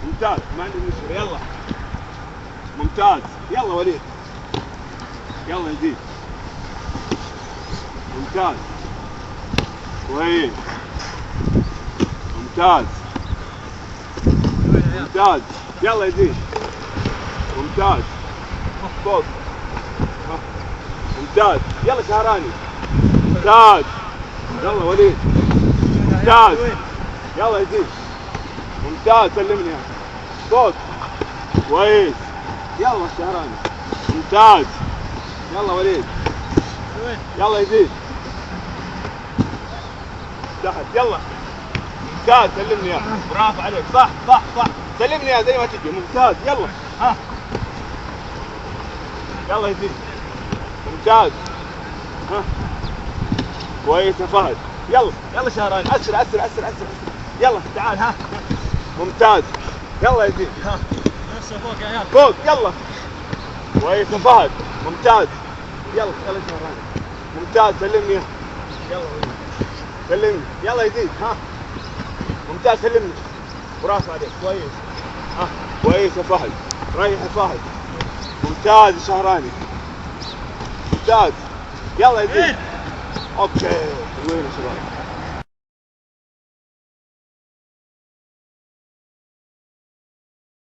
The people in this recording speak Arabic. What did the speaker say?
ممتاز ما عندي مشكلة. يلا ممتاز. يلا وليد يلا يزيد. ممتاز كويس. ممتاز ممتاز. يلا يزيد. ممتاز فوق. ممتاز. يلا شهراني. ممتاز. يلا وليد. ممتاز. يلا يزيد. ممتاز سلمني فوق. كويس. يلا شهراني. ممتاز. يلا وليد. يلا يزيد. تحت. يلا ممتاز سلمني يا برافو عليك. صح صح صح. سلمني يا زي ما تجي. ممتاز. يلا ها يلا يزيد. ممتاز. ها كويس يا فهد. يلا يلا شهراني. اسرع اسرع اسرع اسرع. يلا تعال ها. ممتاز. يلا يزيد. ها فوق يا عيال. فوق. يلا كويس يا فهد. ممتاز. يلا يلا شهراني. ممتاز سلمني. يلا سلمني. يلا يزيد. ها ممتاز سلمني. برافو عليك. كويس. ها كويس يا فهد. ريح يا فهد. ممتاز يا شهراني. ممتاز. يلا يزيد. اوكي وين يا شباب.